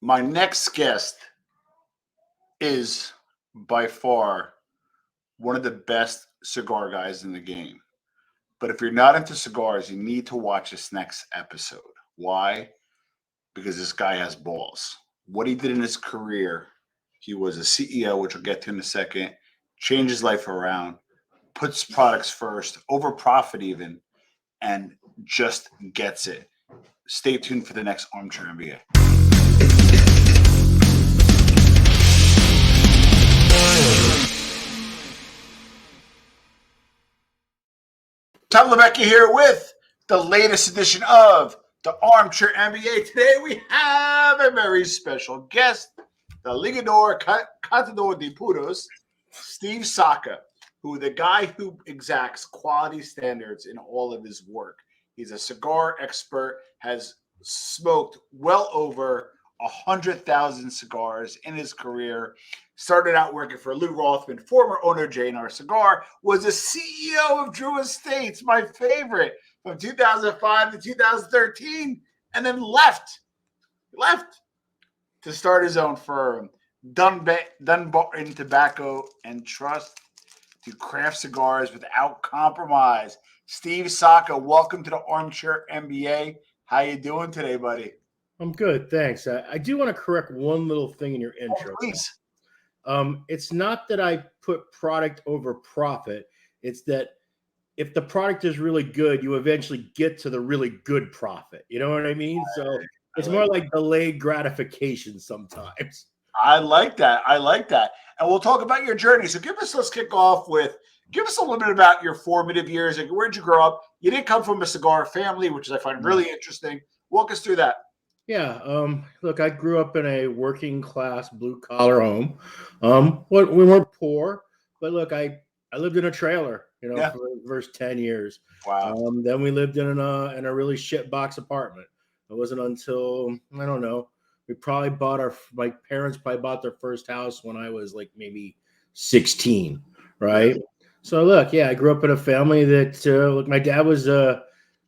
My next guest is by far one of the best cigar guys in the game. But if you're not into cigars, you need to watch this next episode. Why? Because this guy has balls. What he did in his career, he was a CEO, which we'll get to in a second, changed his life around, puts products first, over profit even, and just gets it. Stay tuned for the next Armchair MBA. Tom LeVecchia here with the latest edition of the Armchair MBA. Today we have a very special guest, the Ligador Catador de Puros, Steve Saka, the guy who exacts quality standards in all of his work. He's a cigar expert, has smoked well over 100,000 cigars in his career. Started out working for Lew Rothman, former owner of JR Cigar, was the CEO of Drew Estates, my favorite, from 2005 to 2013, and then left to start his own firm, Dunbarton Tobacco Trust, to craft cigars without compromise. Steve Saka, welcome to the Armchair MBA. How you doing today, buddy? I'm good, thanks. I do want to correct one little thing in your intro. Oh, please. It's not that I put product over profit. It's that if the product is really good, you eventually get to the really good profit. You know what I mean? So it's more like delayed gratification sometimes. I like that. And we'll talk about your journey. So let's kick off with, give us a little bit about your formative years. Like, where'd you grow up? You didn't come from a cigar family, which I find really interesting. Walk us through that. Yeah. Look, I grew up in a working class blue collar home. We weren't poor, but look, I lived in a trailer, for the first 10 years. Wow. Then we lived in a really shit box apartment. It wasn't until, I don't know, my parents probably bought their first house when I was like maybe 16. Right. Yeah. So look, I grew up in a family that, my dad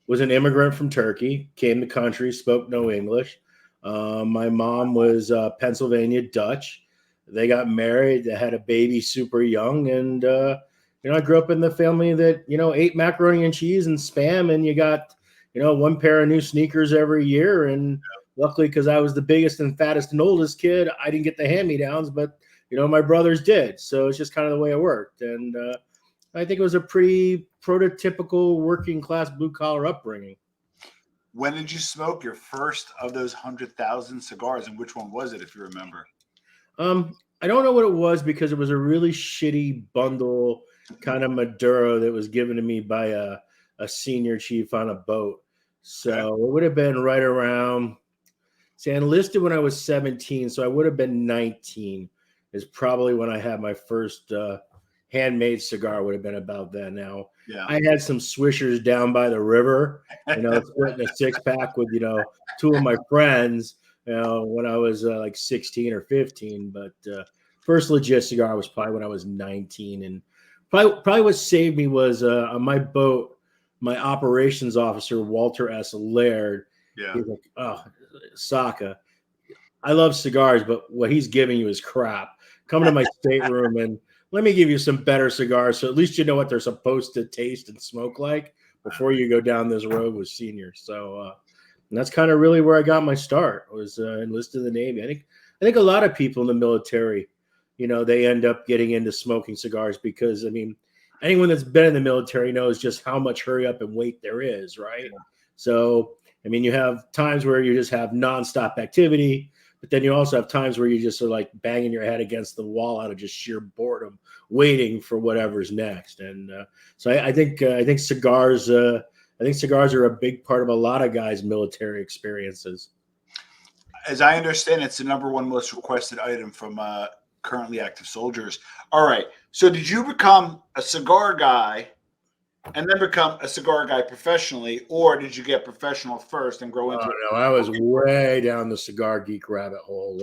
was an immigrant from Turkey, came to country, spoke no English. My mom was Pennsylvania Dutch. They got married. They had a baby super young. And, I grew up in the family that, ate macaroni and cheese and Spam. And you got, one pair of new sneakers every year. And luckily, because I was the biggest and fattest and oldest kid, I didn't get the hand-me-downs, but, my brothers did. So it's just kind of the way it worked. And I think it was a pretty prototypical working class blue collar upbringing. When did you smoke your first of those 100,000 cigars, and which one was it, if you remember? I don't know what it was because it was a really shitty bundle kind of Maduro that was given to me by a senior chief on a boat. So It would have been right around, I enlisted when I was 17, so I would have been 19 is probably when I had my first handmade cigar. Would have been about then. Now, I had some swishers down by the river, splitting a 6-pack with, two of my friends, when I was like 16 or 15. But first legit cigar was probably when I was 19. And probably what saved me was on my boat, my operations officer, Walter S. Laird, he's like, "Oh, Saka, I love cigars, but what he's giving you is crap. Come to my stateroom and let me give you some better cigars, so at least you know what they're supposed to taste and smoke like before you go down this road with seniors." So and that's kind of really where I got my start. Was enlisted in the Navy. I think a lot of people in the military, they end up getting into smoking cigars because, anyone that's been in the military knows just how much hurry up and wait there is, right? Yeah. So, you have times where you just have nonstop activity, but then you also have times where you just are like banging your head against the wall out of just sheer boredom, waiting for whatever's next. And so I think cigars. I think cigars are a big part of a lot of guys' military experiences. As I understand, it's the number one most requested item from currently active soldiers. All right. So did you become a cigar guy and then become a cigar guy professionally, or did you get professional first and grow into it? No, I was way down the cigar geek rabbit hole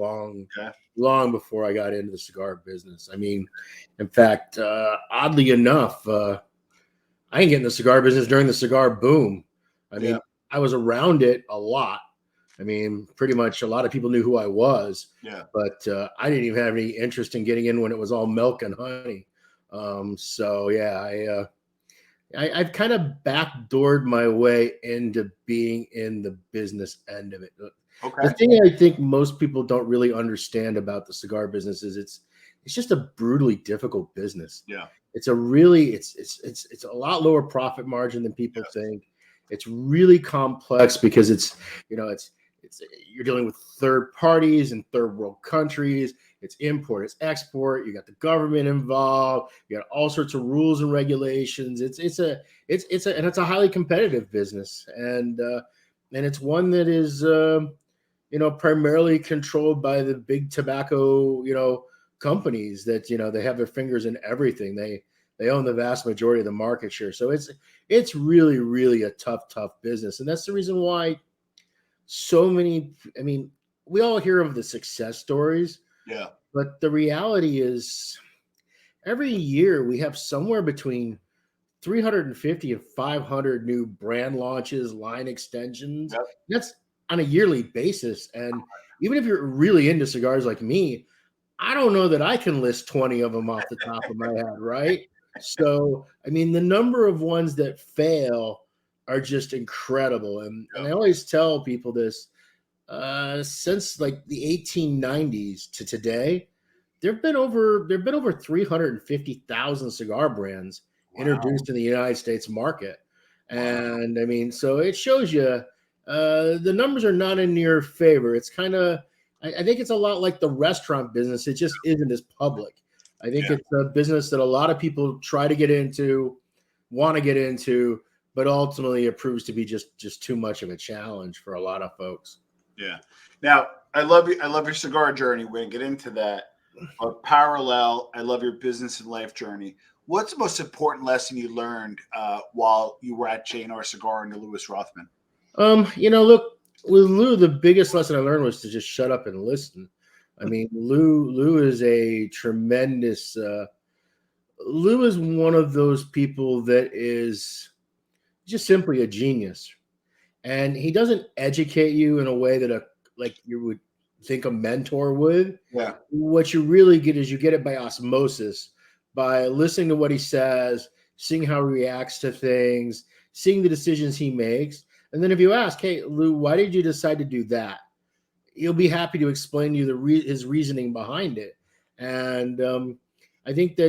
long before I got into the cigar business. In fact, oddly enough, I didn't get in the cigar business during the cigar boom. I was around it a lot, I mean, pretty much a lot of people knew who I was, Yeah. but I didn't even have any interest in getting in when it was all milk and honey. So yeah, I've kind of backdoored my way into being in the business end of it. Okay. The thing I think most people don't really understand about the cigar business is it's just a brutally difficult business. Yeah. It's a really it's a lot lower profit margin than people Yes. think. It's really complex because it's you're dealing with third parties and third world countries. It's import, it's export. You got the government involved. You got all sorts of rules and regulations. It's a highly competitive business, and it's one that is primarily controlled by the big tobacco companies that they have their fingers in everything. They own the vast majority of the market share. So it's really, really a tough business. And that's the reason why so many, I mean, we all hear of the success stories, Yeah. but the reality is every year we have somewhere between 350 and 500 new brand launches, line extensions. Yep. That's on a yearly basis. And even if you're really into cigars like me, I don't know that I can list 20 of them off the top of my head, right? So, I mean, the number of ones that fail are just incredible. And I always tell people this since like the 1890s to today, there've been over 350,000 cigar brands introduced in the United States market. And I mean, so it shows you the numbers are not in your favor. It's kind of, I think it's a lot like the restaurant business. It just isn't as public. I think it's a business that a lot of people try to get into, want to get into, but ultimately it proves to be just too much of a challenge for a lot of folks. Yeah. Now, I love your cigar journey. We're going to get into that. But parallel, I love your business and life journey. What's the most important lesson you learned while you were at JR Cigar under Lew Rothman? Look, with Lew, the biggest lesson I learned was to just shut up and listen. I mean, Lew is a tremendous. Lew is one of those people that is just simply a genius, and he doesn't educate you in a way that like you would think a mentor would. Yeah. What you really get is you get it by osmosis, by listening to what he says, seeing how he reacts to things, seeing the decisions he makes. And then if you ask, hey, Lew, why did you decide to do that? He'll be happy to explain to you his reasoning behind it. And I think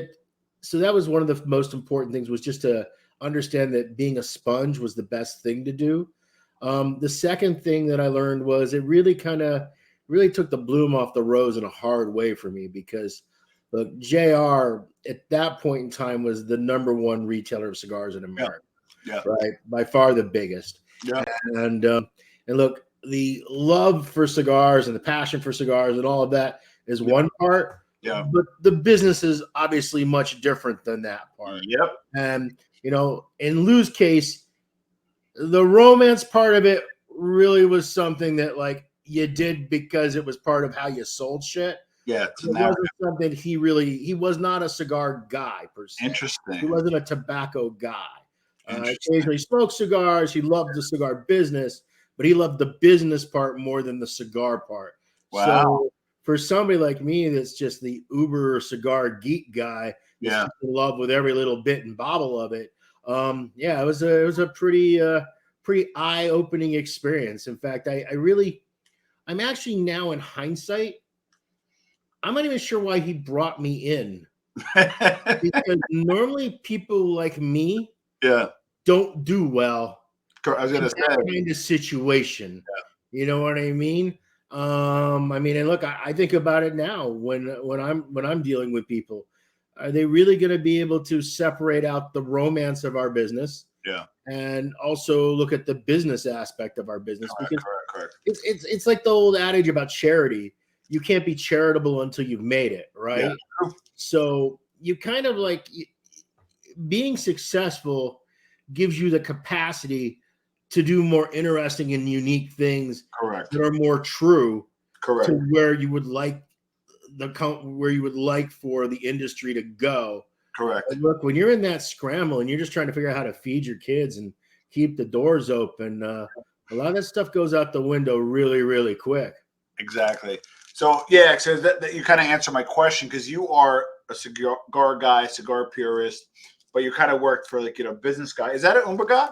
so that was one of the most important things, was just to understand that being a sponge was the best thing to do. The second thing that I learned was it really took the bloom off the rose in a hard way for me, because look, JR at that point in time was the number one retailer of cigars in America. Yeah. Right, by far the biggest. Yeah. And look, the love for cigars and the passion for cigars and all of that is one part. Yeah. But the business is obviously much different than that part. Yep. And in Lew's case, the romance part of it really was something that like you did because it was part of how you sold shit. Yeah. It wasn't something he was not a cigar guy per se. Interesting. He wasn't a tobacco guy. Occasionally smoked cigars. He loved the cigar business, but he loved the business part more than the cigar part. Wow. So for somebody like me, that's just the uber cigar geek guy, in love with every little bit and bobble of it. It was a pretty eye-opening experience. In fact, I'm actually now in hindsight, I'm not even sure why he brought me in, because normally people like me don't do well I was gonna say that kind of situation. You know what I mean? And look, I think about it now when I'm dealing with people. Are they really going to be able to separate out the romance of our business? Yeah. And also look at the business aspect of our business? Correct. It's like the old adage about charity. You can't be charitable until you've made it, right? Yeah. So you kind of like being successful gives you the capacity to do more interesting and unique things. Correct. That are more true. Correct. To where you would like for the industry to go. Correct. And look, when you're in that scramble and you're just trying to figure out how to feed your kids and keep the doors open, A lot of that stuff goes out the window really, really quick. Exactly. So yeah, so that you kind of answer my question because you are a cigar guy, cigar purist, but you kind of worked for business guy. Is that an Umbagog?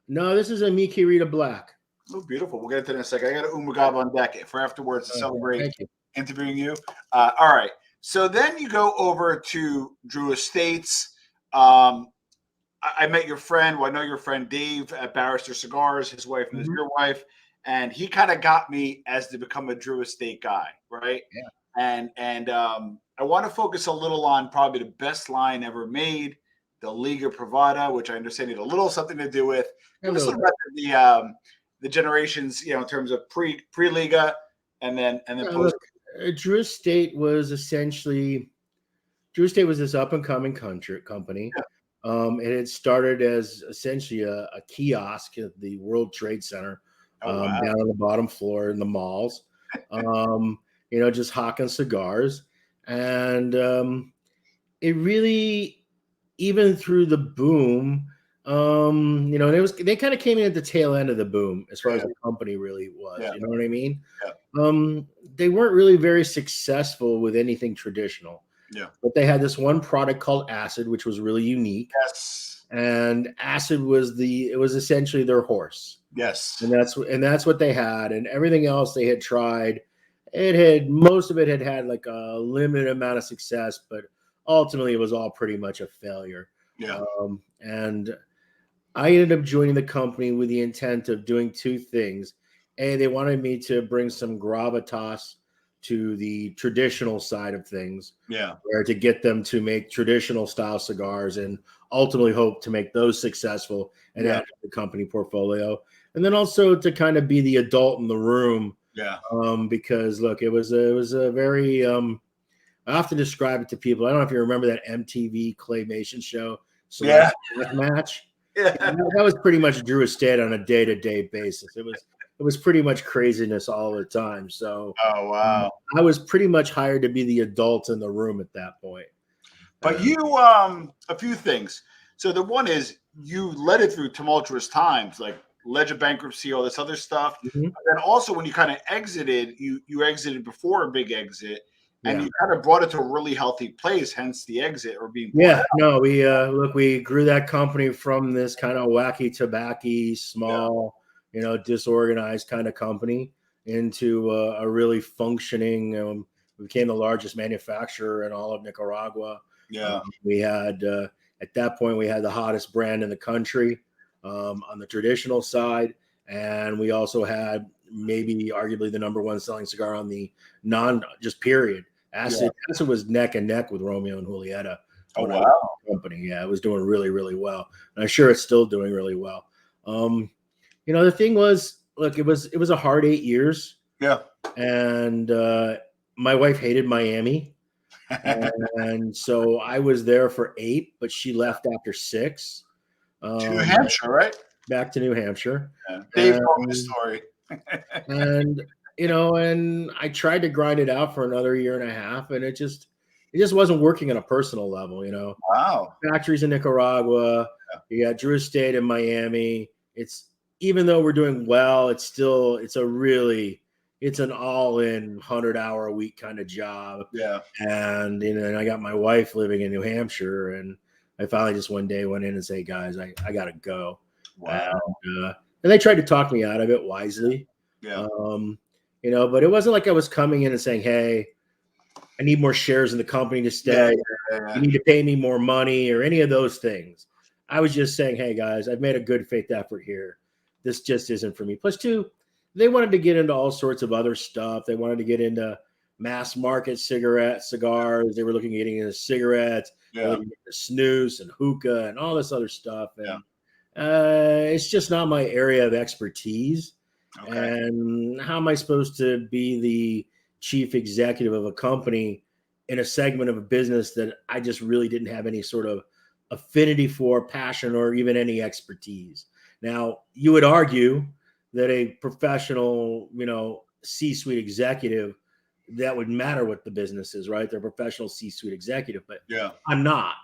No, this is a Miki Rita Black. Oh, beautiful. We'll get into that in a second. I got an Umbagog on deck for afterwards to celebrate Thank you. interviewing you. All right. So then you go over to Drew Estates. I met your friend. Well, I know your friend Dave at Barrister Cigars. His wife is your wife, and he kind of got me as to become a Drew Estate guy, right? Yeah. And I want to focus a little on probably the best line ever made, the Liga Privada, which I understand had a little something to do with. Give us a little about the generations, in terms of pre Liga, and then post. Look, Drew Estate was this up and coming company. Yeah. It had started as essentially a kiosk at the World Trade Center, Wow. down on the bottom floor in the malls, just hawking cigars. And it really, even through the boom, and they kind of came in at the tail end of the boom as far as the company really was. Yeah. You know what I mean? Yeah. They weren't really very successful with anything traditional. Yeah. But they had this one product called Acid, which was really unique. Yes. And Acid was essentially their horse. Yes. And that's what they had. And everything else they had tried, most of it had like a limited amount of success, but ultimately it was all pretty much a failure. Yeah. And I ended up joining the company with the intent of doing two things. They wanted me to bring some gravitas to the traditional side of things, where to get them to make traditional style cigars and ultimately hope to make those successful and add to the company portfolio. And then also to kind of be the adult in the room. Yeah. Because look, it was a very, I often describe it to people. I don't know if you remember that MTV claymation show. Match. Yeah. That was pretty much Drew Estate on a day-to-day basis. It was pretty much craziness all the time. So, oh wow, I was pretty much hired to be the adult in the room at that point. But you, a few things. So the one is you led it through tumultuous times, like ledge of bankruptcy, all this other stuff. Mm-hmm. But then also when you kind of exited, you exited before a big exit, and you kind of brought it to a really healthy place. Hence the exit or being. No, we grew that company from this kind of wacky tobacco, small. Disorganized kind of company into a really functioning, we became the largest manufacturer in all of Nicaragua. Yeah. We had, at that point, we had the hottest brand in the country on the traditional side. And we also had maybe arguably the number one selling cigar on the period. Acid was neck and neck with Romeo and Julieta. Oh, wow. Company. Yeah, it was doing really, really well. And I'm sure it's still doing really well. The thing was, look, it was a hard 8 years. Yeah. And my wife hated Miami. And so I was there for 8, but she left after 6. New Hampshire, right? Back to New Hampshire. Yeah. Dave told me the story. And I tried to grind it out for another year and a half, and it just wasn't working on a personal level, Wow. Factories in Nicaragua, you got Drew Estate in Miami. Even though we're doing well, it's an all-in 100-hour a week kind of job. Yeah. And and I got my wife living in New Hampshire, and I finally just one day went in and say, guys, I gotta go. Wow. And they tried to talk me out of it wisely. Yeah. But it wasn't like I was coming in and saying, hey, I need more shares in the company to stay. You need to pay me more money or any of those things. I was just saying, hey guys, I've made a good faith effort here. This just isn't for me. Plus 2, they wanted to get into all sorts of other stuff. They wanted to get into mass market cigars. They were looking at getting into cigarettes, snus and hookah and all this other stuff. And it's just not my area of expertise. Okay. And how am I supposed to be the chief executive of a company in a segment of a business that I just really didn't have any sort of affinity for, passion, or even any expertise? Now, you would argue that a professional, C-suite executive, that would matter what the business is, right? They're a professional C-suite executive, but I'm not.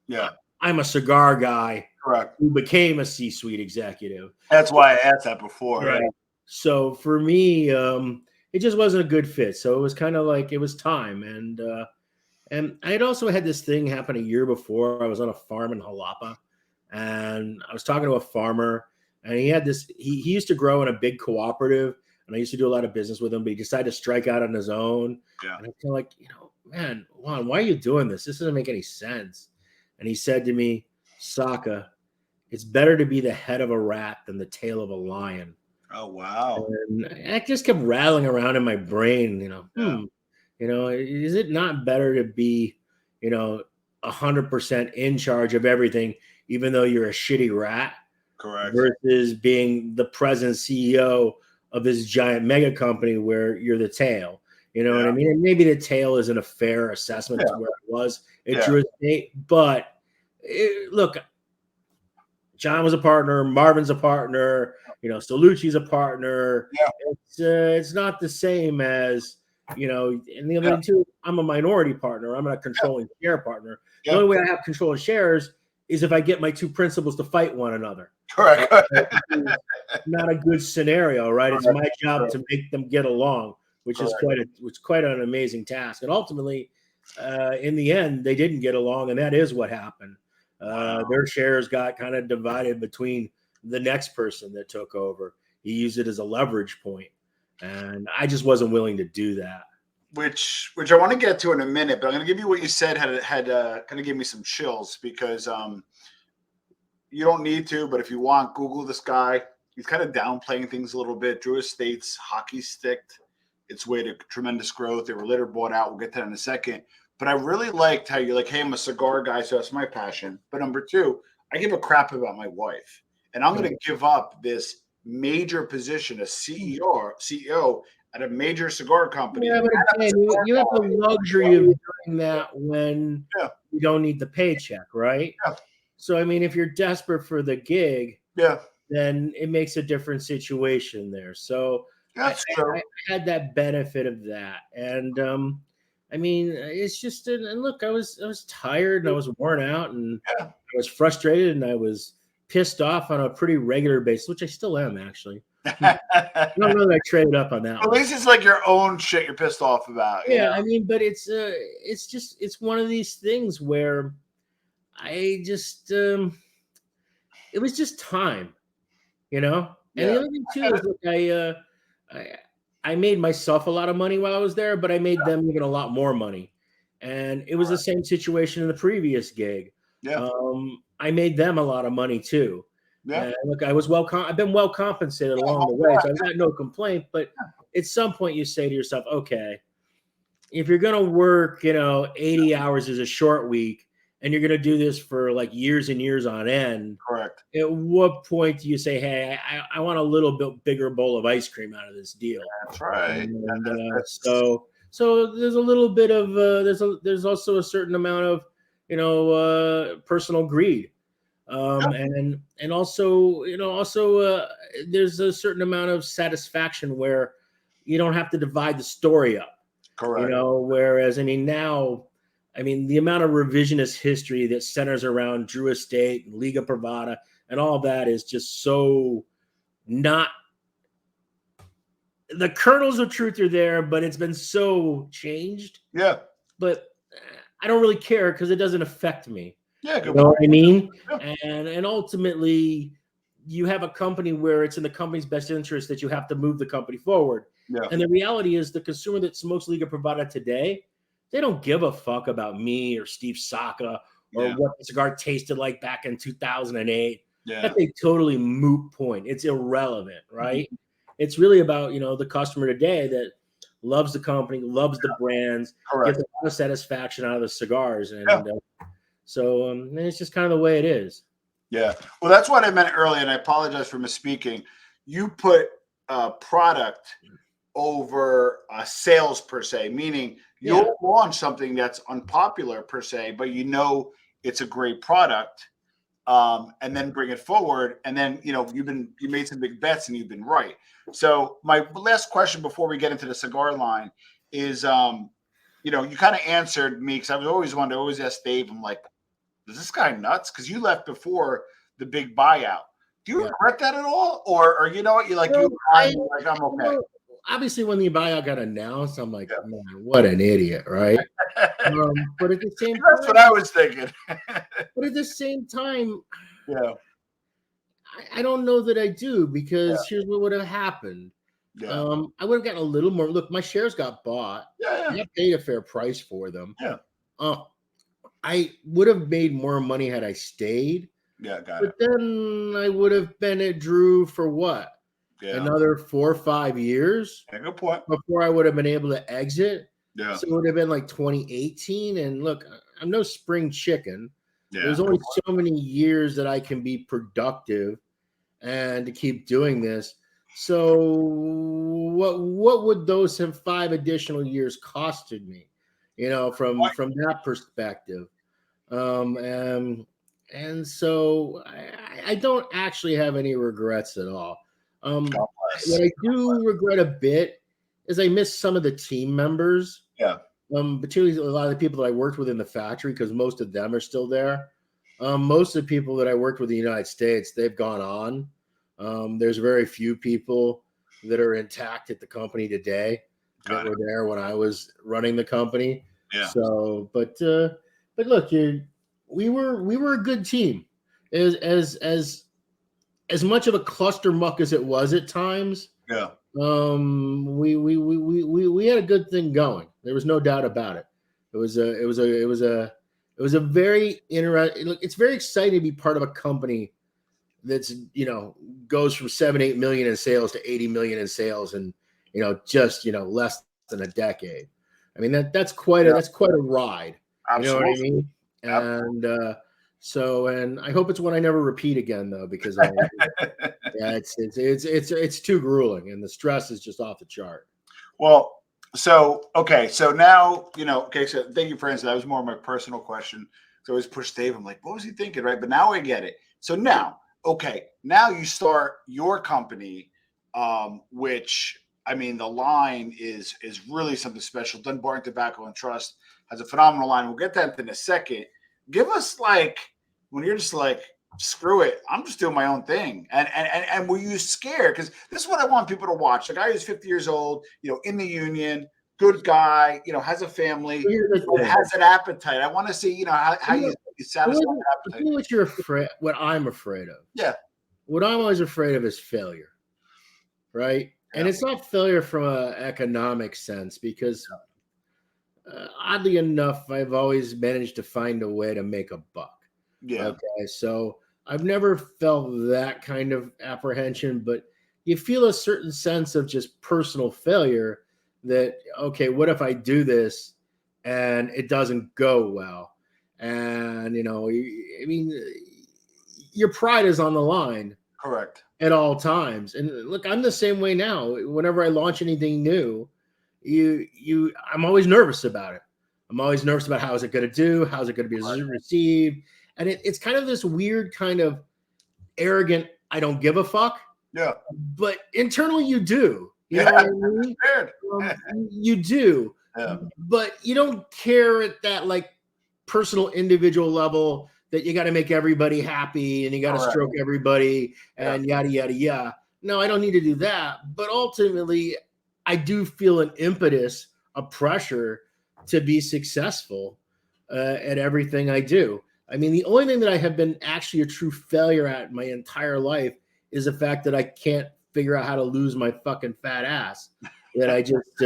Yeah. I'm a cigar guy Correct. who became a C-suite executive. That's why I asked that before. Yeah. Right. So for me, it just wasn't a good fit. So it was kind of like it was time. And I had also had this thing happen a year before. I was on a farm in Jalapa, and I was talking to a farmer, and he had this. He used to grow in a big cooperative, and I used to do a lot of business with him. But he decided to strike out on his own. Yeah. And I feel like, man, Juan, why are you doing this? This doesn't make any sense. And he said to me, Saka, it's better to be the head of a rat than the tail of a lion. Oh, wow. And I just kept rattling around in my brain, is it not better to be, 100% in charge of everything, even though you're a shitty rat? Correct. Versus being the president CEO of this giant mega company where you're the tail. You know what I mean? And maybe the tail isn't a fair assessment to where it was at Drew Estate, but look, John was a partner, Marvin's a partner, Stolucci's a partner. Yeah. It's not the same as, and the other thing too, I'm a minority partner. I'm not a controlling share partner. The only way I have controlling shares is if I get my two principals to fight one another. Correct. Not a good scenario, right? It's my job to make them get along, which is quite an amazing task. And ultimately, in the end, they didn't get along, and that is what happened. Their shares got kind of divided between the next person that took over. He used it as a leverage point, and I just wasn't willing to do that. Which I want to get to in a minute, but I'm going to give you what you said had kind of give me some chills because you don't need to, but if you want, Google this guy. He's kind of downplaying things a little bit. Drew Estate's hockey sticked its way to tremendous growth. They were later bought out. We'll get to that in a second. But I really liked how you're like, hey, I'm a cigar guy, so that's my passion. But number two, I give a crap about my wife. And I'm going to give up this major position as CEO at a major cigar company. Yeah, but again, you have the luxury of doing that when you don't need the paycheck, right? Yeah. So, I mean, if you're desperate for the gig, then it makes a different situation there. So I had that benefit of that. And I mean, it's just, and look, I was tired and I was worn out and I was frustrated and I was pissed off on a pretty regular basis, which I still am actually. I don't know that I traded up on that. At least it's like your own shit you're pissed off about. Yeah, I mean, but it's one of these things where I just it was just time, And the other thing too is look, I made myself a lot of money while I was there, but I made them even a lot more money. And it was the same situation in the previous gig. Yeah. I made them a lot of money too. Yeah. And look, I've been well compensated along the way, so I've got no complaint. But at some point, you say to yourself, okay, if you're going to work, 80 hours is a short week, and you're going to do this for like years and years on end. Correct. At what point do you say, hey, I want a little bit bigger bowl of ice cream out of this deal? That's right. And, so there's a little bit of there's also a certain amount of personal greed. And also there's a certain amount of satisfaction where you don't have to divide the story up. Correct. Whereas now, the amount of revisionist history that centers around Drew Estate and Liga Privada and all that is just so not. The kernels of truth are there, but it's been so changed. Yeah. But I don't really care because it doesn't affect me. Yeah, good. You know what I mean? Yeah. And ultimately, you have a company where it's in the company's best interest that you have to move the company forward. Yeah. And the reality is the consumer that smokes Liga Privada today, they don't give a fuck about me or Steve Saka or what the cigar tasted like back in 2008. Yeah. That's a totally moot point. It's irrelevant, right? Mm-hmm. It's really about, the customer today that loves the company, loves the brands, gets a lot of satisfaction out of the cigars. And so it's just kind of the way it is. Yeah. Well, that's what I meant earlier, and I apologize for misspeaking. You put product over sales per se, meaning you'll launch something that's unpopular per se, but it's a great product, and then bring it forward. And then, you made some big bets and you've been right. So my last question before we get into the cigar line is, you kind of answered me because I was always wanted to always ask Dave. I'm like, is this guy nuts? Because you left before the big buyout. Do you Yeah. regret that at all? Or you know what? You're like, No, I'm okay. well, obviously, when the buyout got announced, I'm like, Yeah. man, what an idiot, right? But at the same That's time, what I was thinking. but at the same time, Yeah. I don't know that I do, because Yeah. here's what would have happened. Yeah. I would have gotten a little more. Look, my shares got bought. Yeah. I got paid a fair price for them. Yeah. I would have made more money had I stayed. Yeah. Got But it. then I would have been at Drew for what? Yeah. Another 4 or 5 years Yeah, good point. before I would have been able to exit. Yeah. So it would have been like 2018. And look, I'm no spring chicken. Yeah. There's only so many years that I can be productive and to keep doing this. So what would those 5 additional years costed me? From that perspective. And so I don't actually have any regrets at all. God bless. What I do regret a bit is I miss some of the team members. Yeah. Particularly a lot of the people that I worked with in the factory, because most of them are still there. Most of the people that I worked with in the United States, they've gone on. There's very few people that are intact at the company today that were there when I was running the company. Yeah. So, but look, we were a good team. As much of a cluster muck as it was at times. Yeah. We had a good thing going. There was no doubt about it. It was a very interesting. Look, it's very exciting to be part of a company that's goes from 7-8 million in sales to 80 million in sales in just less than a decade. I mean that's quite a ride. Absolutely. You know what I mean? And and I hope it's one I never repeat again, though, because it's too grueling and the stress is just off the chart. Well, so now so thank you for answering. That was more of my personal question. So I always push Dave. I'm like, what was he thinking, right? But now I get it. So now you start your company, which I mean the line is really something special. Dunbarton Tobacco Trust has a phenomenal line. We'll get that in a second. Give us when you're just like, screw it, I'm just doing my own thing. And were you scared? Because this is what I want people to watch. The guy who's 50 years old, in the union, good guy, has a family, has an appetite. I want to see, how you satisfy that appetite. What I'm afraid of. Yeah. What I'm always afraid of is failure. Right. Yeah. And it's not failure from an economic sense, because oddly enough, I've always managed to find a way to make a buck. Yeah. Okay. So I've never felt that kind of apprehension, but you feel a certain sense of just personal failure that, okay, what if I do this and it doesn't go well? And, I mean, your pride is on the line. Correct. At all times. And look, I'm the same way now. Whenever I launch anything new, I'm always nervous about it. I'm always nervous about how is it going to do? How's it going to be received? And it's kind of this weird kind of arrogant, I don't give a fuck. Yeah. But internally you do. You know what I mean? You do. Yeah. But you don't care at that personal individual level that you got to make everybody happy and you got to stroke everybody and yada, yada, yada. No, I don't need to do that. But ultimately, I do feel an impetus, a pressure to be successful at everything I do. I mean, the only thing that I have been actually a true failure at my entire life is the fact that I can't figure out how to lose my fucking fat ass. That I just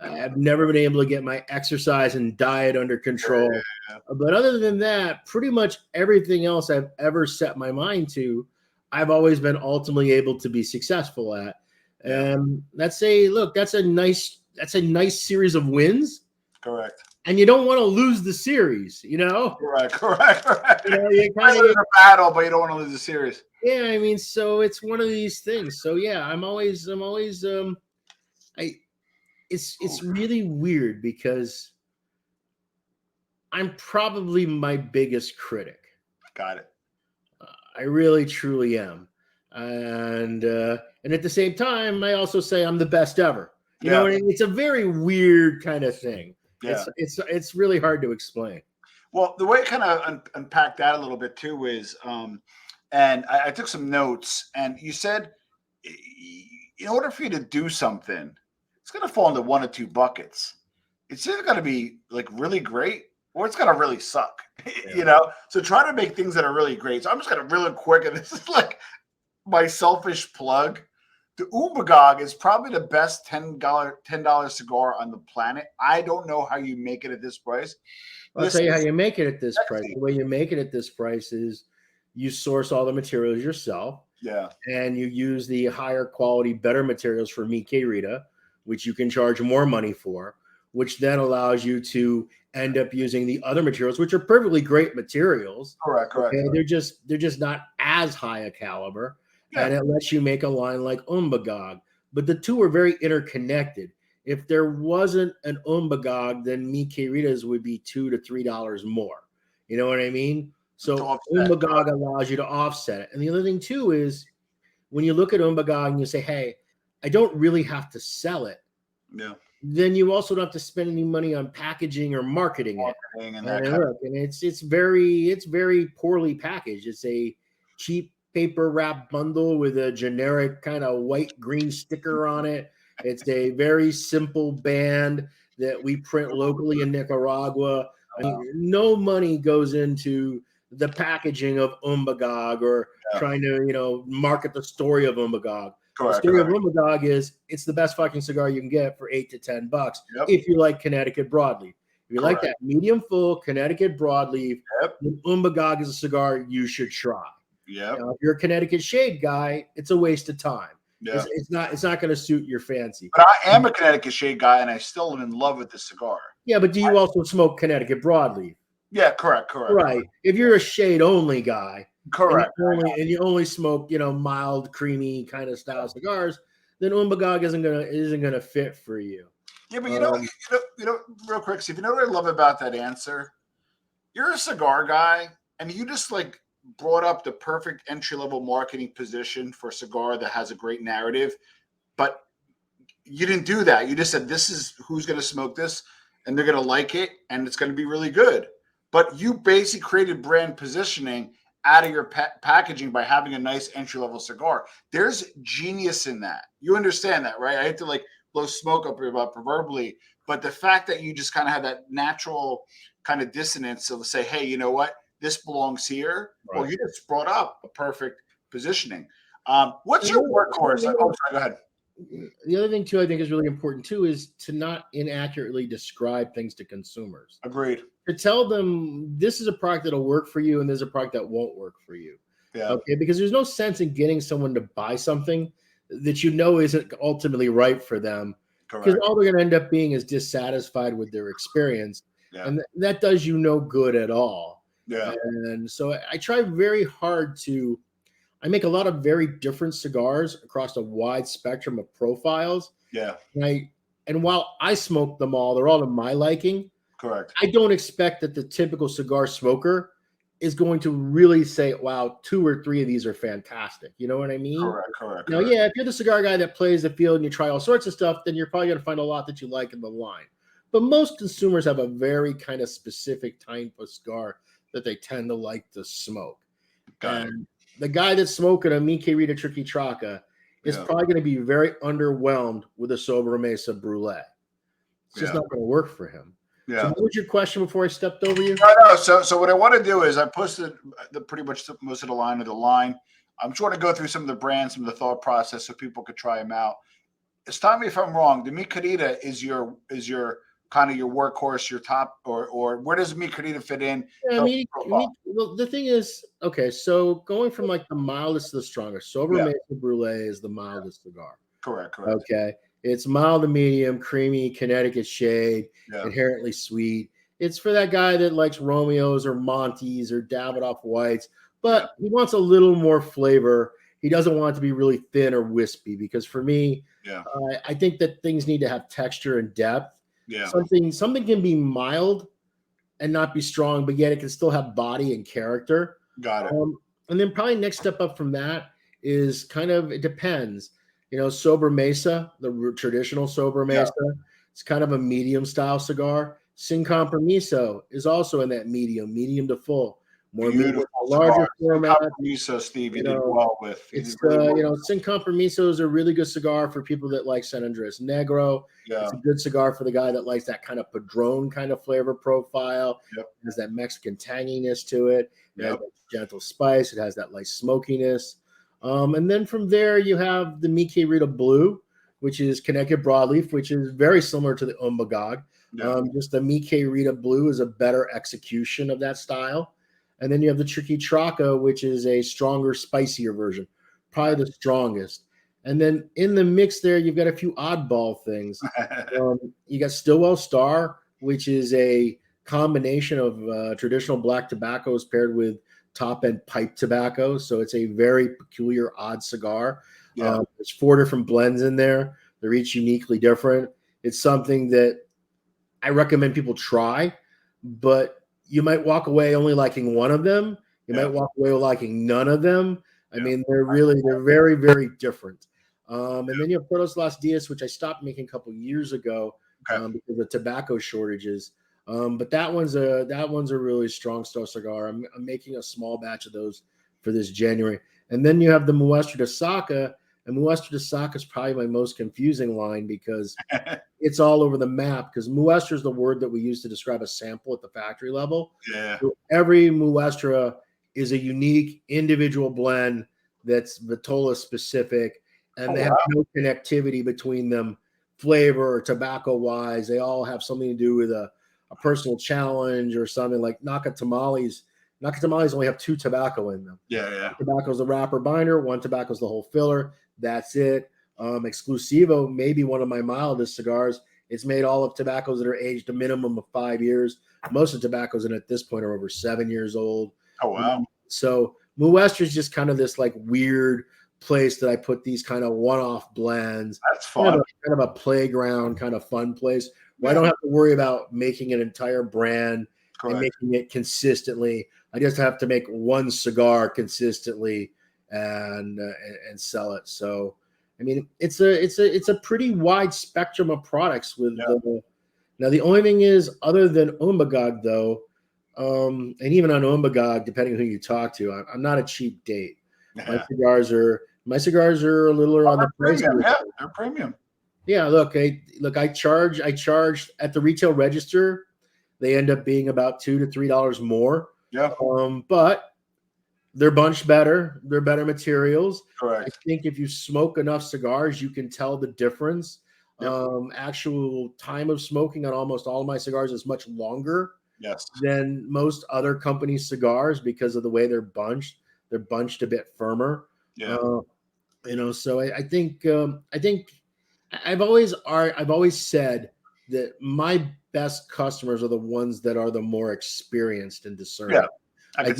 I've never been able to get my exercise and diet under control. Yeah. But other than that, pretty much everything else I've ever set my mind to, I've always been ultimately able to be successful at. And that's a nice series of wins. Correct. And you don't want to lose the series, Correct. You kind of in a battle, but you don't want to lose the series. Yeah, I mean, so it's one of these things. So yeah, it's really weird because I'm probably my biggest critic. Got it. I really, truly am. And at the same time, I also say I'm the best ever. You know, it's a very weird kind of thing. Yeah. It's really hard to explain. Well, the way I kind of unpack that a little bit too is, and I took some notes, and you said in order for you to do something, it's going to fall into one of two buckets. It's either going to be like really great or it's going to really suck, So try to make things that are really great. So I'm just going to really quick, and this is like my selfish plug. The Umbagog is probably the best $10 cigar on the planet. I don't know how you make it at this price. I'll tell you how you make it at this price. The way you make it at this price is you source all the materials yourself. Yeah. And you use the higher quality, better materials for Mi Querida, which you can charge more money for, which then allows you to end up using the other materials, which are perfectly great materials. Correct. Okay? They're just not as high a caliber. Yeah. And it lets you make a line like Umbagog. But the two are very interconnected. If there wasn't an Umbagog, then Mi Queridas would be $2 to $3 more. You know what I mean? So Umbagog allows you to offset it. And the other thing too is when you look at Umbagog and you say, hey, I don't really have to sell it. Yeah. Then you also don't have to spend any money on packaging or marketing it. And it's very poorly packaged. It's a cheap paper wrap bundle with a generic kind of white green sticker on it. It's a very simple band that we print locally in Nicaragua. I mean, no money goes into the packaging of Umbagog or trying to, market the story of Umbagog. The story of Umbagog is it's the best fucking cigar you can get for $8 to $10 if you like Connecticut broadleaf. If you like that medium full Connecticut broadleaf, then Umbagog is a cigar you should try. Yeah. If you're a Connecticut shade guy, it's a waste of time. Yeah. It's not going to suit your fancy. But I am a Connecticut shade guy, and I still am in love with the cigar. Yeah, but do you also smoke Connecticut broadleaf? Yeah, correct. Right. If you're a shade only guy, correct, and you only smoke, mild, creamy kind of style cigars, then Umbagog isn't gonna fit for you. Yeah, but real quick, Steve, you know what I love about that answer? You're a cigar guy, and you just like brought up the perfect entry-level marketing position for a cigar that has a great narrative, but you didn't do that. You just said, this is who's going to smoke this, and they're going to like it, and it's going to be really good. But you basically created brand positioning out of your packaging by having a nice entry-level cigar. There's genius in that. You understand that, right? I hate to like blow smoke up here about proverbially, but the fact that you just kind of have that natural kind of dissonance of say, hey, you know what? This belongs here. Right. Well, you just brought up a perfect positioning. What's your workhorse? Oh, sorry, go ahead. The other thing, too, I think is really important, too, is to not inaccurately describe things to consumers. Agreed. To tell them this is a product that'll work for you and there's a product that won't work for you. Yeah. Okay, because there's no sense in getting someone to buy something that isn't ultimately right for them. Correct. Because all they're going to end up being is dissatisfied with their experience. Yeah. And that does you no good at all. Yeah. And so I try very hard I make a lot of very different cigars across a wide spectrum of profiles. Yeah. And while I smoke them all, they're all to my liking. Correct. I don't expect that the typical cigar smoker is going to really say, wow, 2 or 3 of these are fantastic. You know what I mean? Correct. Now, yeah, if you're the cigar guy that plays the field and you try all sorts of stuff, then you're probably going to find a lot that you like in the line. But most consumers have a very kind of specific type of cigar that they tend to like to smoke. And the guy that's smoking a Mi Querida Tricky Traca is probably going to be very underwhelmed with a Sobremesa Brulee. It's just not going to work for him. Yeah. So what was your question before I stepped over you? No. So what I want to do is I posted pretty much most of the line of the line. I'm trying to go through some of the brands, some of the thought process, so people could try them out. Stop me if I'm wrong. The Mi Querida is your kind of your workhorse, your top, or where does Mi Querida fit in? Yeah, well, the thing is, okay, so going from like the mildest to the strongest, Sobremesa Brulee is the mildest cigar. Correct. Okay. It's mild to medium, creamy, Connecticut shade, inherently sweet. It's for that guy that likes Romeos or Montes or Davidoff Whites, but he wants a little more flavor. He doesn't want it to be really thin or wispy because for me, I think that things need to have texture and depth. Yeah. Something can be mild and not be strong, but yet it can still have body and character. Got it. And then probably next step up from that is it depends. Sobremesa, the traditional Sobremesa, it's kind of a medium style cigar. Sin Compromiso is also in that medium to full. More Beautiful larger format. Compromiso, Steve, you did well with. It's Sin Compromiso is a really good cigar for people that like San Andres Negro. Yeah. It's a good cigar for the guy that likes that kind of Padron kind of flavor profile. Yep. It has that Mexican tanginess to it. It has that gentle spice. It has that light smokiness. And then from there, you have the Mickey Rita Blue, which is connected broadleaf, which is very similar to the Umbagog. Yeah. Just the Mickey Rita Blue is a better execution of that style. And then you have the Tricky Traca, which is a stronger, spicier version, probably the strongest. And then in the mix there, you've got a few oddball things. You got Stillwell Star, which is a combination of traditional black tobaccos paired with top-end pipe tobacco. So it's a very peculiar, odd cigar. Yeah. There's 4 different blends in there. They're each uniquely different. It's something that I recommend people try, but you might walk away only liking one of them. You might walk away liking none of them. I mean, they're very, very different. And then you have Portos Las Dias, which I stopped making a couple years ago because of tobacco shortages. But that one's a really strong style cigar. I'm making a small batch of those for this January. And then you have the Mildest de Saka, and Mildest de Saka is probably my most confusing line because it's all over the map. Because Mildest is the word that we use to describe a sample at the factory level. Yeah. So every Mildest is a unique individual blend that's Vitola specific, and they have no connectivity between them, flavor or tobacco wise. They all have something to do with a personal challenge or something. Like Naka Tamales. Naka Tamales only have 2 tobacco in them. Yeah. Tobacco is the wrapper binder. 1 tobacco is the whole filler. That's it. Exclusivo, maybe one of my mildest cigars. It's made all of tobaccos that are aged a minimum of 5 years. Most of the tobaccos in at this point are over 7 years old. Oh, wow. So Mildest is just kind of this like weird place that I put these kind of one-off blends. That's fun. Kind of a playground, kind of fun place where I don't have to worry about making an entire brand and making it consistently. I just have to make one cigar consistently and sell it. So, I mean, it's a pretty wide spectrum of products with now the only thing is, other than Umbagog though, and even on Umbagog, depending on who you talk to, I'm not a cheap date. My cigars are a little on the price. Yeah, they're premium. Yeah, look, I charge at the retail register. They end up being about $2 to $3 more. Yeah. But they're bunched better. They're better materials. Correct. I think if you smoke enough cigars, you can tell the difference. Actual time of smoking on almost all of my cigars is much longer than most other companies' cigars because of the way they're bunched. They're bunched a bit firmer. Yeah. So I think I've always said that my best customers are the ones that are the more experienced and discerning. Yeah, I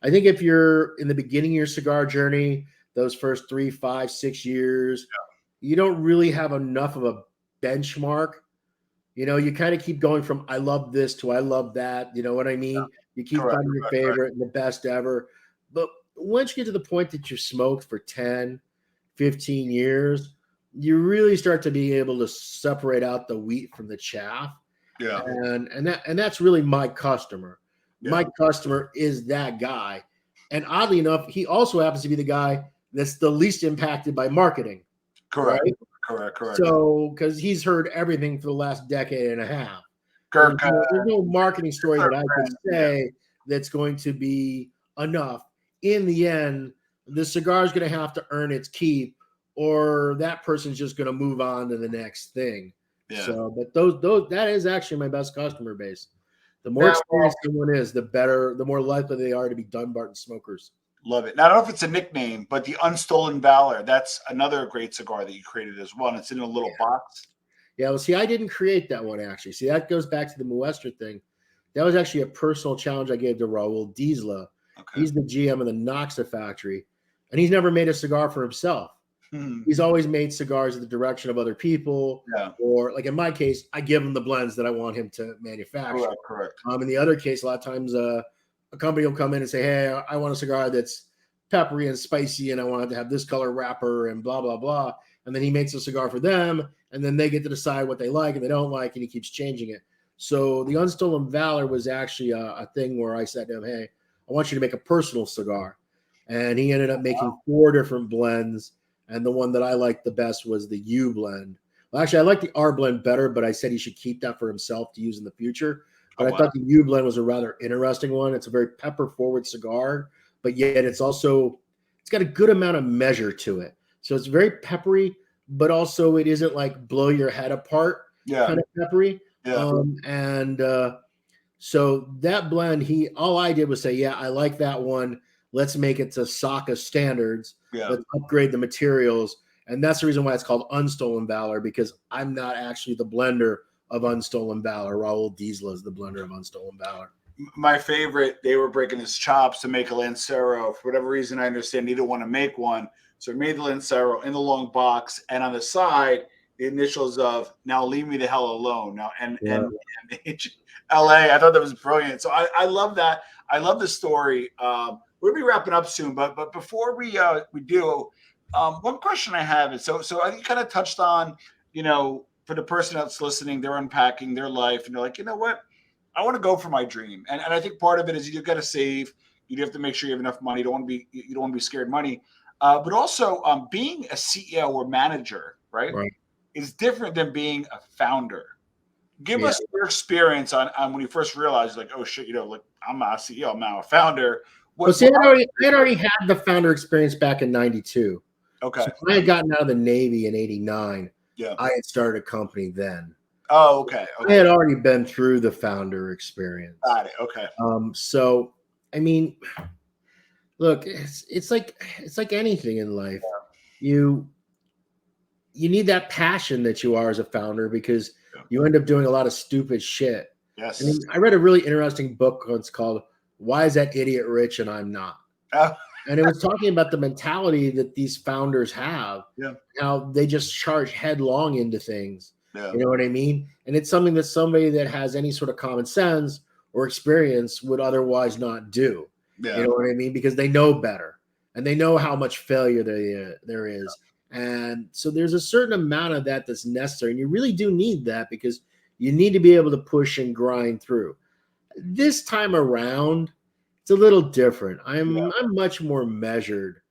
think if you're in the beginning of your cigar journey, those first 3, 5, 6 years, you don't really have enough of a benchmark. You kind of keep going from I love this to I love that. You know what I mean? Yeah. You keep finding your favorite and the best ever. But once you get to the point that you smoked for 10, 15 years, you really start to be able to separate out the wheat from the chaff. Yeah. And that's really my customer. Yeah. My customer is that guy. And oddly enough, he also happens to be the guy that's the least impacted by marketing. Correct. Right? Correct. So, because he's heard everything for the last decade and a half. There's no marketing story that I can say that's going to be enough. In the end, the cigar is going to have to earn its keep, or that person's just going to move on to the next thing. Yeah. So, but those that is actually my best customer base. The more experienced someone is, the better, the more likely they are to be Dunbarton smokers. Love it. Now, I don't know if it's a nickname, but the Unstolen Valor, that's another great cigar that you created as well. And it's in a little box. Yeah, well, see, I didn't create that one, actually. See, that goes back to the Mildest thing. That was actually a personal challenge I gave to Raul Diesla. Okay. He's the GM of the Noxa factory, and he's never made a cigar for himself. He's always made cigars in the direction of other people. Yeah. Or, like in my case, I give him the blends that I want him to manufacture. Correct. In the other case, a lot of times a company will come in and say, hey, I want a cigar that's peppery and spicy, and I want it to have this color wrapper and blah, blah, blah. And then he makes a cigar for them, and then they get to decide what they like and they don't like, and he keeps changing it. So the Unstolen Valor was actually a thing where I said to him, hey, I want you to make a personal cigar. And he ended up making 4 different blends. And the one that I liked the best was the U blend. Well, actually, I like the R blend better, but I said he should keep that for himself to use in the future. But I thought the U blend was a rather interesting one. It's a very pepper forward cigar, but yet it's got a good amount of measure to it. So it's very peppery, but also it isn't like blow your head apart kind of peppery. So that blend, all I did was say, yeah, I like that one. Let's make it to Saka standards. Let's upgrade the materials. And that's the reason why it's called Unstolen Valor, because I'm not actually the blender of Unstolen Valor. Raul Diesel is the blender of Unstolen Valor. My favorite, they were breaking his chops to make a Lancero. For whatever reason, I understand he didn't want to make one. So he made the Lancero in the long box. And on the side, the initials of "Now leave me the hell alone." Now and LA. I thought that was brilliant. So I love that. I love the story. We'll be wrapping up soon, but before we do, one question I have is so I think you kind of touched on, for the person that's listening, they're unpacking their life and they're like, you know what, I want to go for my dream, and I think part of it is you got to save. You have to make sure you have enough money. You don't want to be scared money, but also being a CEO or manager, right, is different than being a founder. Give us your experience on when you first realized, like, oh shit, like I'm not a CEO, I'm now a founder. I had already had the founder experience back in '92. Okay. So I had gotten out of the Navy in '89. Yeah. I had started a company then. Oh, okay. I had already been through the founder experience. Got it. Okay. So I mean, look, it's like anything in life. Yeah. You need that passion that you are as a founder, because you end up doing a lot of stupid shit. Yes. I mean, I read a really interesting book. It's called "Why Is That Idiot Rich and I'm Not?" And it was talking about the mentality that these founders have. Yeah. How they just charge headlong into things. Yeah. You know what I mean? And it's something that somebody that has any sort of common sense or experience would otherwise not do. Yeah. You know what I mean? Because they know better and they know how much failure there is. Yeah. And so there's a certain amount of that that's necessary. And you really do need that, because you need to be able to push and grind through. This time around, it's a little different. I'm much more measured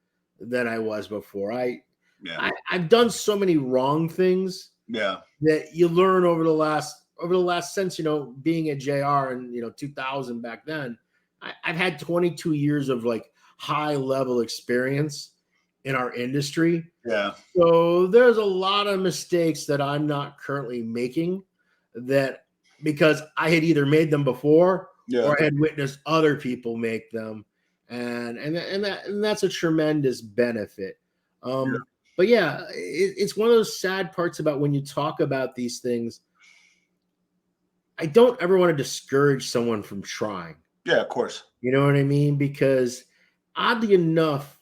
than I was before. I've done so many wrong things that you learn over the last since, being at JR in 2000 back then. I've had 22 years of like high level experience in our industry. Yeah. So there's a lot of mistakes that I'm not currently making, that because I had either made them before or I had witnessed other people make them. And that's a tremendous benefit. But yeah, it's one of those sad parts about when you talk about these things. I don't ever want to discourage someone from trying. Yeah, of course. You know what I mean? Because oddly enough,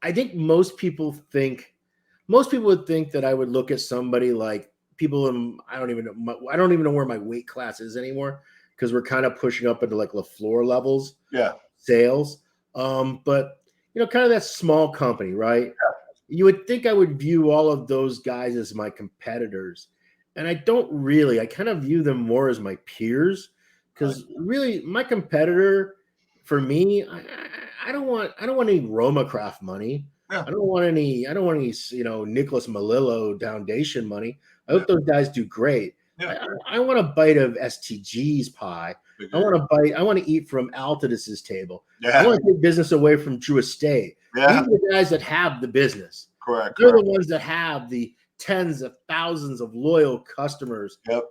I think most people would think that I would look at somebody like people I don't even know where my weight class is anymore, because we're kind of pushing up into like LaFleur levels. Yeah. Sales. But kind of that small company, right? Yeah. You would think I would view all of those guys as my competitors. And I don't really. I kind of view them more as my peers, because really my competitor for me, I don't want any Roma Craft money. Yeah. I don't want any Nicholas Melillo Foundation money. I hope those guys do great. Yeah. I want a bite of STG's pie. I want to eat from Altidus's table. Yeah. I want to take business away from Drew Estate. Yeah. These are the guys that have the business. Correct. They're the ones that have the tens of thousands of loyal customers that,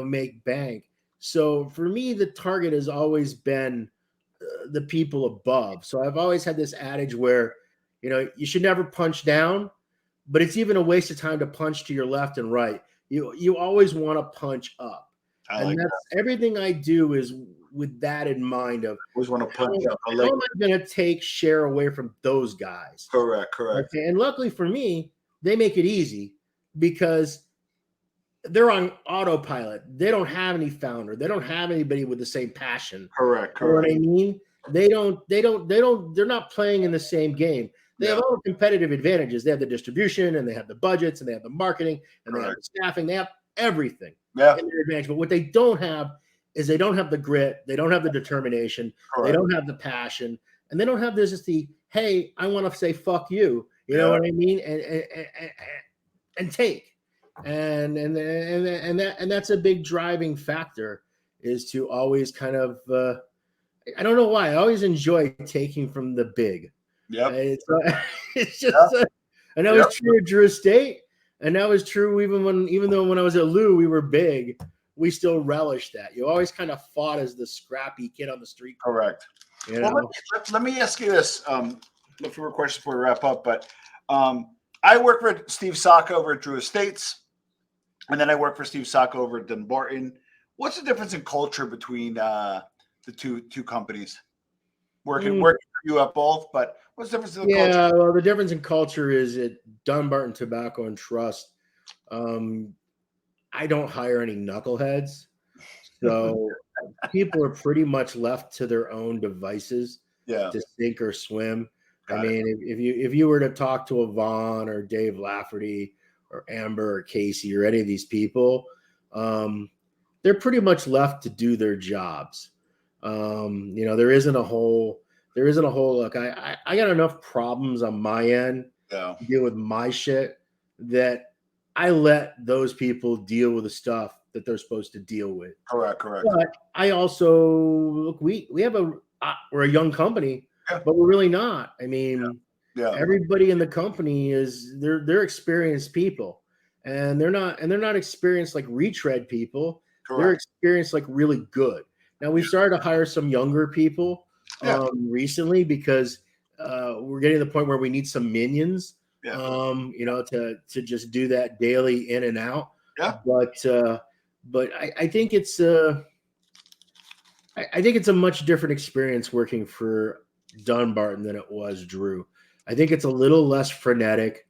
make bank. So for me, the target has always been the people above. So I've always had this adage where, you should never punch down, but it's even a waste of time to punch to your left and right. You always want to punch up. Everything I do is with that in mind of always want to punch up. How am I going to take share away from those guys? Correct. Okay? And luckily for me, they make it easy because they're on autopilot. They don't have any founder. They don't have anybody with the same passion. Correct. You know what I mean? They're not playing in the same game. They have all the competitive advantages. They have the distribution, and they have the budgets, and they have the marketing, and they have the staffing. They have everything. Yeah. in their advantage. But what they don't have is they don't have the grit, they don't have the determination, they Correct. don't have the passion, and they don't have this just the hey, I want to say fuck you. You know Yeah. what I mean? And take. And that's a big driving factor is to always kind of I don't know why I always enjoy taking from the big. Yep. It's just Yep. and that Yep. was true at Drew State, and that was true even though when I was at Lew we were big, we still relished that. You always kind of fought as the scrappy kid on the street. Correct. You Well, know? let me ask you this. A few more questions before we wrap up. But I work for Steve Saka over at Drew Estates, and then I work for Steve Saka over at Dunbarton. What's the difference in culture between the two companies? Working for you at both, but what's the difference in the culture? Yeah, well, the difference in culture is at Dunbarton Tobacco and Trust. I don't hire any knuckleheads, so people are pretty much left to their own devices Yeah. to sink or swim. Got I mean, if you were to talk to a Vaughn or Dave Lafferty or Amber or Casey or any of these people, they're pretty much left to do their jobs. You know, there isn't a whole look. I got enough problems on my end Yeah. to deal with my shit that I let those people deal with the stuff that they're supposed to deal with. Correct. But I also look, we have we're a young company, Yeah. but we're really not. I mean, Yeah. everybody in the company they're experienced people, and they're not experienced like retread people. They're Correct. experienced like really good. Now we've started to hire some younger people recently because we're getting to the point where we need some minions. Yeah. You know, to just do that daily in and out. Yeah. But I think it's I think it's a much different experience working for Dunbarton than it was Drew. I think it's a little less frenetic.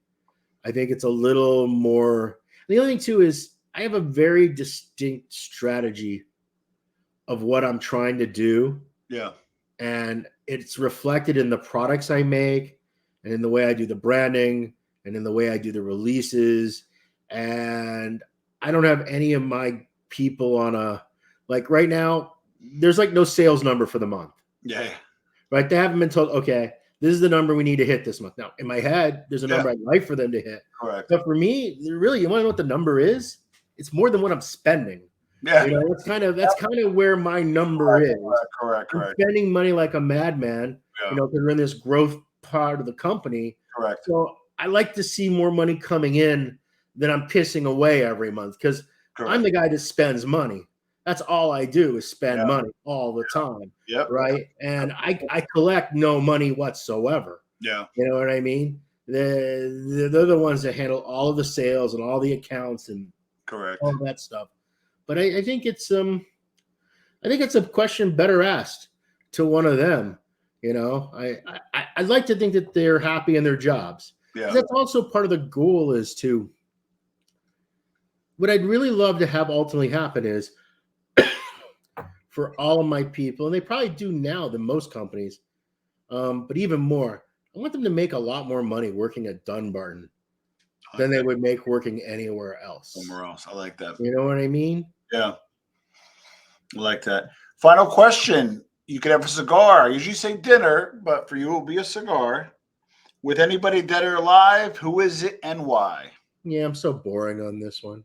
I think it's a little more. The other thing too is I have a very distinct strategy of what I'm trying to do. Yeah. And it's reflected in the products I make and in the way I do the branding and in the way I do the releases. And I don't have any of my people on like right now, there's like no sales number for the month. Yeah. Right. They haven't been told, okay, this is the number we need to hit this month. Now, in my head, there's a number I'd like for them to hit. Correct. But for me, really, you want to know what the number is? It's more than what I'm spending. Yeah. You know, that's kind of where my number is. Correct. I'm spending money like a madman, you know, because we're in this growth part of the company. Correct. So I like to see more money coming in than I'm pissing away every month because I'm the guy that spends money. That's all I do is spend money all the time. Yep. Right. And I collect no money whatsoever. Yeah. You know what I mean? They're the ones that handle all of the sales and all the accounts and all that stuff. But I think it's a question better asked to one of them. You know, I'd like to think that they're happy in their jobs. Yeah. That's also part of the goal is to what I'd really love to have ultimately happen is for all of my people, and they probably do now than most companies, but even more, I want them to make a lot more money working at Dunbarton than they would make working anywhere else. Somewhere else. I like that. You know what I mean? Yeah. I like that. Final question. You could have a cigar. I usually say dinner, but for you, it will be a cigar. With anybody dead or alive, who is it and why? Yeah, I'm so boring on this one.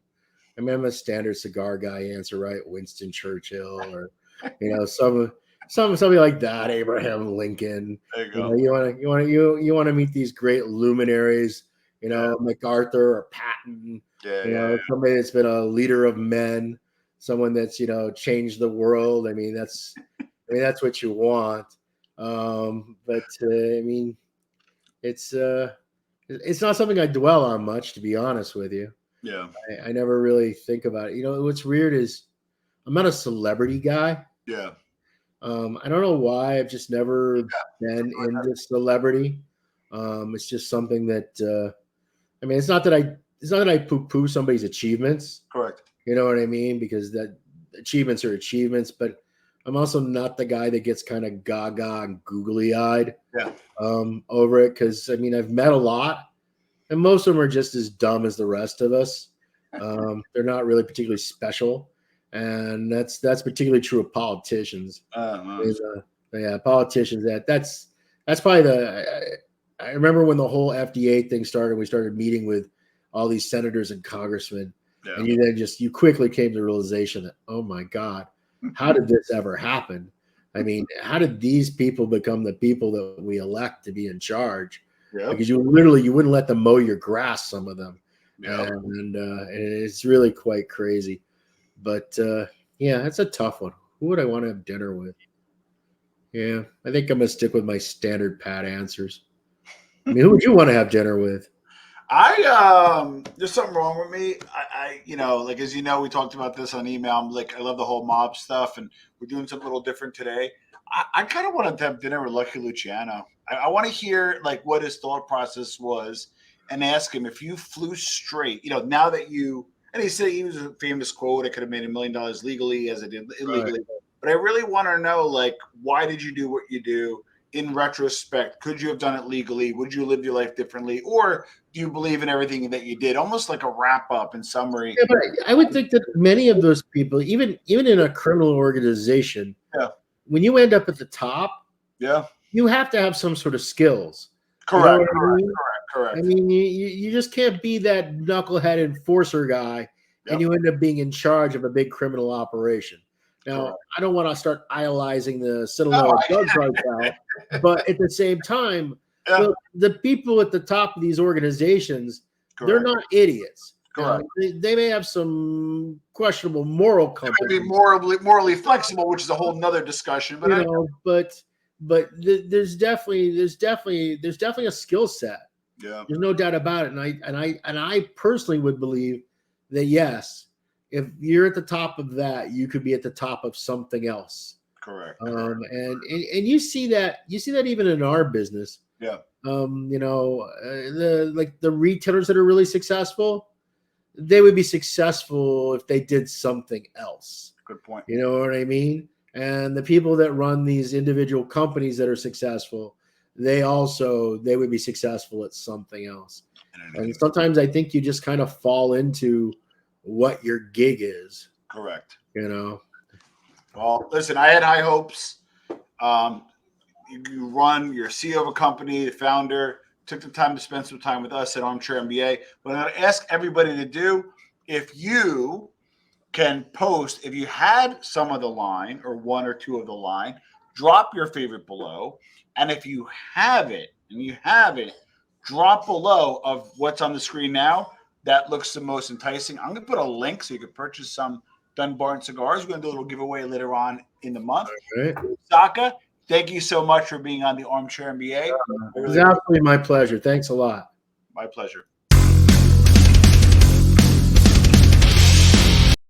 I mean, I'm a standard cigar guy answer, right? Winston Churchill or, you know, somebody like that, Abraham Lincoln. There you go. You want to meet these great luminaries, you know, MacArthur or Patton. Somebody that's been a leader of men, someone that's, you know, changed the world. I mean, that's what you want. But I mean, it's not something I dwell on much, to be honest with you. Yeah. I never really think about it. You know, what's weird is I'm not a celebrity guy. Yeah. I don't know why. I've just never been into celebrity. It's just something that I mean, it's not that I poo-poo somebody's achievements. Correct. You know what I mean? Because that achievements are achievements, but I'm also not the guy that gets kind of gaga and googly-eyed over it. Because I mean, I've met a lot, and most of them are just as dumb as the rest of us. They're not really particularly special, and that's particularly true of politicians. Yeah, politicians. That's probably I remember when the whole FDA thing started. We started meeting with all these senators and congressmen, and you quickly came to the realization that, oh my God, how did this ever happen? I mean, how did these people become the people that we elect to be in charge? Because you wouldn't let them mow your grass, some of them. And it's really quite crazy. But yeah, it's a tough one. Who would I want to have dinner with? Yeah, I think I'm gonna stick with my standard pat answers. I mean, who would you want to have dinner with? There's something wrong with me. Like, as you know, we talked about this on email. I'm like, I love the whole mob stuff, and we're doing something a little different today. I kind of wanted to have dinner with Lucky Luciano. I want to hear like what his thought process was, and ask him if you flew straight. Now that and he said he was a famous quote. I could have made $1 million legally as I did illegally, but I really want to know, like, why did you do what you do? In retrospect, could you have done it legally? Would you live your life differently? Or do you believe in everything that you did? Almost like a wrap up in summary. Yeah, but I would think that many of those people, even in a criminal organization, when you end up at the top, you have to have some sort of skills. Correct. You know Correct. I mean, you just can't be that knucklehead enforcer guy and you end up being in charge of a big criminal operation. Now, I don't want to start idolizing the Sinaloa drug cartel, but at the same time, the people at the top of these organizations, they're not idiots. They may have some questionable moral compass. They may be morally flexible, which is a whole nother discussion. But there's definitely a skill set. Yeah, there's no doubt about it. And I personally would believe that yes, if you're at the top of that, you could be at the top of something else. Correct. And you see that even in our business. Yeah. The retailers that are really successful, they would be successful if they did something else. Good point. You know what I mean? And the people that run these individual companies that are successful, they would be successful at something else. And sometimes I think you just kind of fall into what your gig is. Correct. Well, listen, I had high hopes. You run, you're CEO of a company, the founder, took the time to spend some time with us at Armchair MBA. What I'm going to ask everybody to do, if you can post, if you had some of the line or one or two of the line, drop your favorite below. And if you have it, drop below of what's on the screen now that looks the most enticing. I'm going to put a link so you can purchase some Dunbarton cigars. We're going to do a little giveaway later on in the month. Right. Saka, thank you so much for being on the Armchair MBA. It's absolutely my pleasure. Thanks a lot. My pleasure.